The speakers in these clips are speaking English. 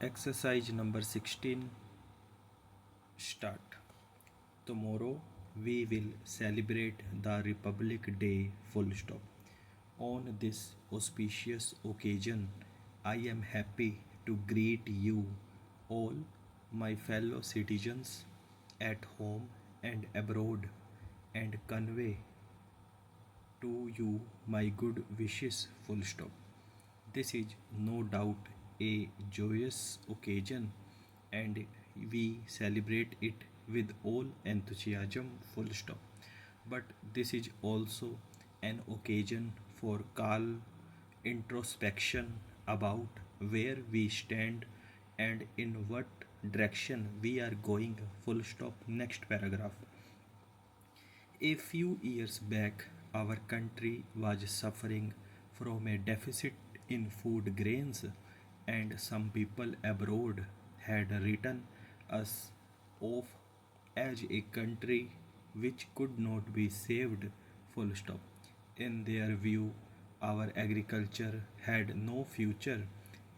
Exercise number 16. Start. Tomorrow we will celebrate the Republic Day full stop. On this auspicious occasion, I am happy to greet you all, my fellow citizens at home and abroad, and convey to you my good wishes full stop. This is no doubt a joyous occasion and we celebrate it with all enthusiasm full stop. But this is also an occasion for calm introspection about where we stand and in what direction we are going full stop. Next paragraph. A few years back, our country was suffering from a deficit in food grains, and some people abroad had written us off as a country which could not be saved. Full stop. In their view, our agriculture had no future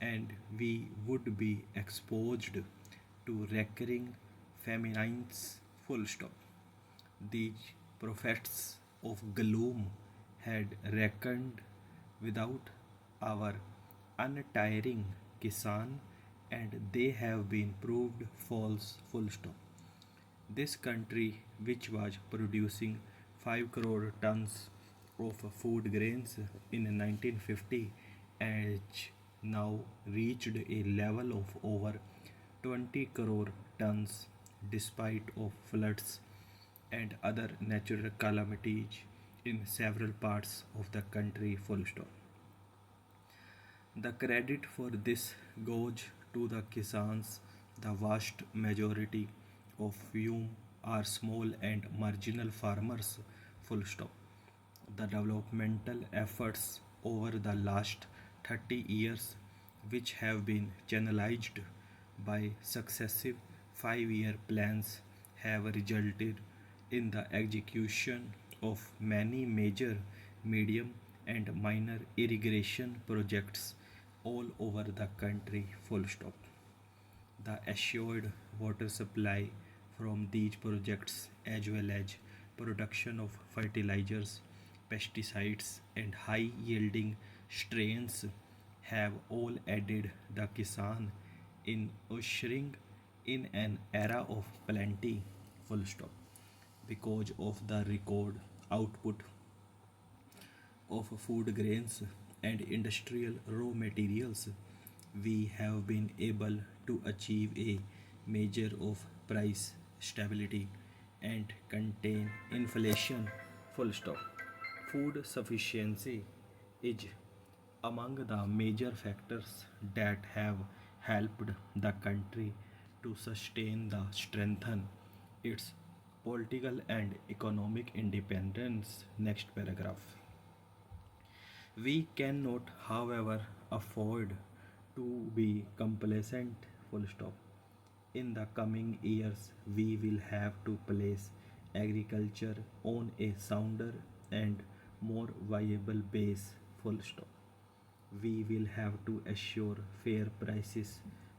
and we would be exposed to recurring famines. Full stop. These prophets of gloom had reckoned without our untiring Kisan, and they have been proved false. Full stop. This country, which was producing 5 crore tons of food grains in 1950, has now reached a level of over 20 crore tons despite of floods and other natural calamities in several parts of the country. Full stop. The credit for this goes to the Kisans, the vast majority of whom are small and marginal farmers. Full stop. The developmental efforts over the last 30 years, which have been channelized by successive 5-year plans, have resulted in the execution of many major, medium, and minor irrigation projects all over the country. Full stop. The assured water supply from these projects, as well as production of fertilizers, pesticides, and high yielding strains, have all aided the Kisan in ushering in an era of plenty. Full stop. Because of the record output of food grains and industrial raw materials, we have been able to achieve a measure of price stability and contain inflation. Full stop. Food sufficiency is among the major factors that have helped the country to sustain the strengthen its political and economic independence. Next paragraph. We cannot, however, afford to be complacent. Full stop. In the coming years, we will have to place agriculture on a sounder and more viable base. Full stop. We will have to assure fair prices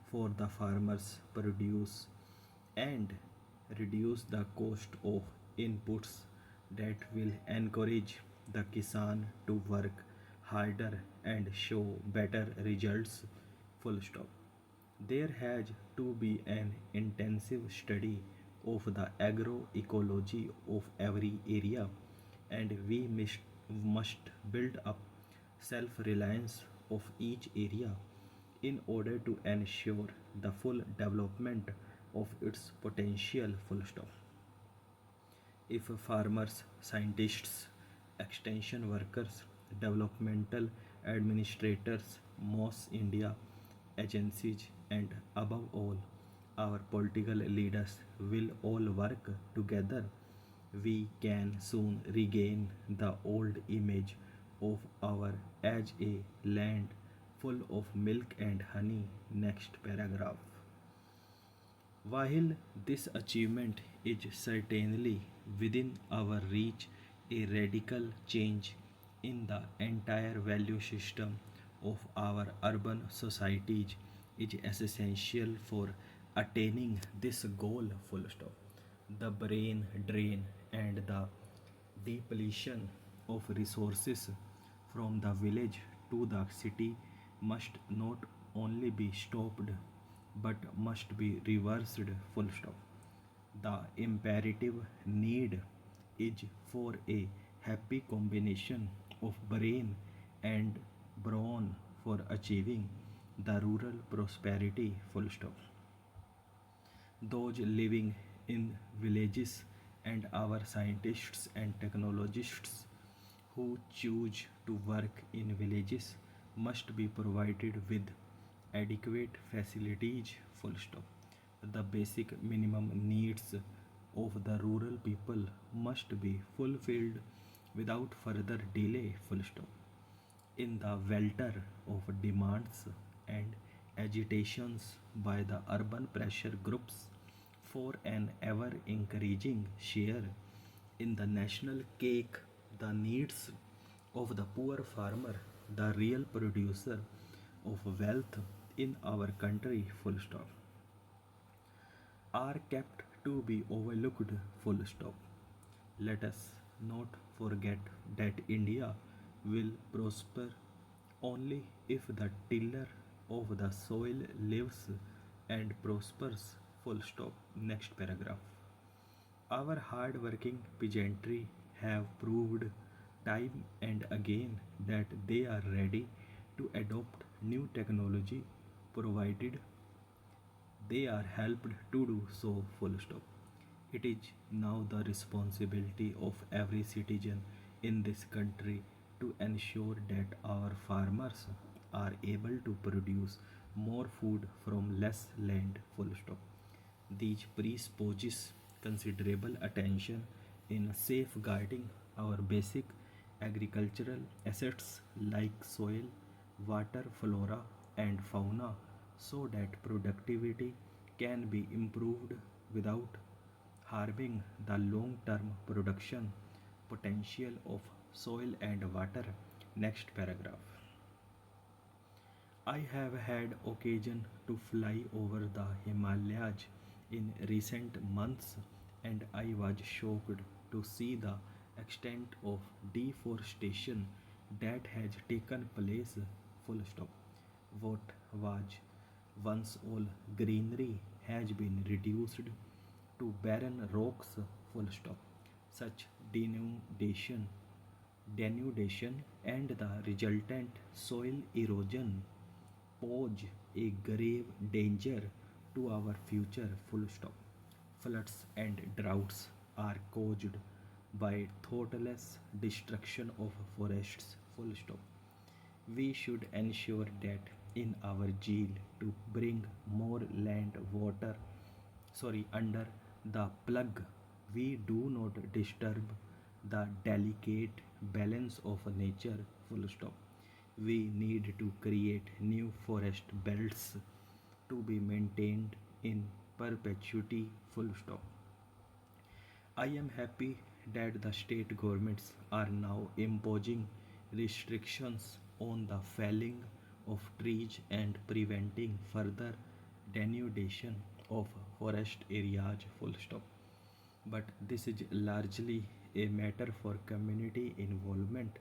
for the farmers' produce and reduce the cost of inputs that will encourage the Kisan to work harder and show better results. Full stop. There has to be an intensive study of the agroecology of every area, and we must build up self reliance of each area in order to ensure the full development of its potential. Full stop. If farmers, scientists, extension workers, developmental administrators, Moss India agencies, and above all, our political leaders will all work together, we can soon regain the old image of our as a land full of milk and honey. Next paragraph. While this achievement is certainly within our reach, a radical change in the entire value system of our urban societies is essential for attaining this goal. Full stop. The brain drain and the depletion of resources from the village to the city must not only be stopped but must be reversed. Full stop. The imperative need is for a happy combination of brain and brawn for achieving the rural prosperity. Full stop. Those living in villages and our scientists and technologists who choose to work in villages must be provided with adequate facilities. Full stop. The basic minimum needs of the rural people must be fulfilled without further delay. Full stop. In the welter of demands and agitations by the urban pressure groups for an ever increasing share in the national cake, the needs of the poor farmer, the real producer of wealth in our country, full stop, are kept to be overlooked, full stop. Let us not forget that India will prosper only if the tiller of the soil lives and prospers. Full stop. Next paragraph. Our hard-working peasantry have proved time and again that they are ready to adopt new technology provided they are helped to do so. Full stop. It is now the responsibility of every citizen in this country to ensure that our farmers are able to produce more food from less land. Full stop. These presupposes considerable attention in safeguarding our basic agricultural assets like soil, water, flora, and fauna so that productivity can be improved without harming the long term production potential of soil and water. Next paragraph. I have had occasion to fly over the Himalayas in recent months and I was shocked to see the extent of deforestation that has taken place. Full stop. What was once all greenery has been reduced to barren rocks. Full stop. Such denudation and the resultant soil erosion pose a grave danger to our future. Full stop. Floods and droughts are caused by thoughtless destruction of forests. Full stop. We should ensure that in our zeal to bring more land water under the plug we do not disturb the delicate balance of nature. Full stop. We need to create new forest belts to be maintained in perpetuity. Full stop. I am happy that the state governments are now imposing restrictions on the felling of trees and preventing further denudation of forest areas. Full stop. But this is largely a matter for community involvement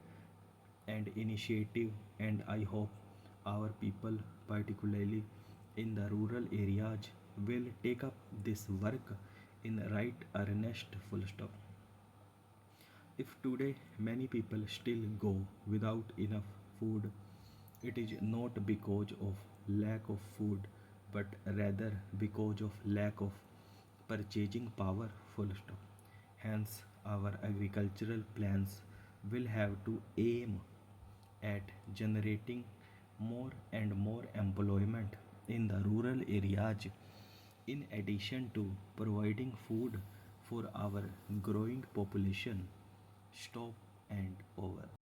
and initiative, and I hope our people, particularly in the rural areas, will take up this work in right earnest. Full stop. If today many people still go without enough food, it is not because of lack of food, but rather because of lack of purchasing power. Full stop. Hence, our agricultural plans will have to aim at generating more and more employment in the rural areas in addition to providing food for our growing population. Stop and over.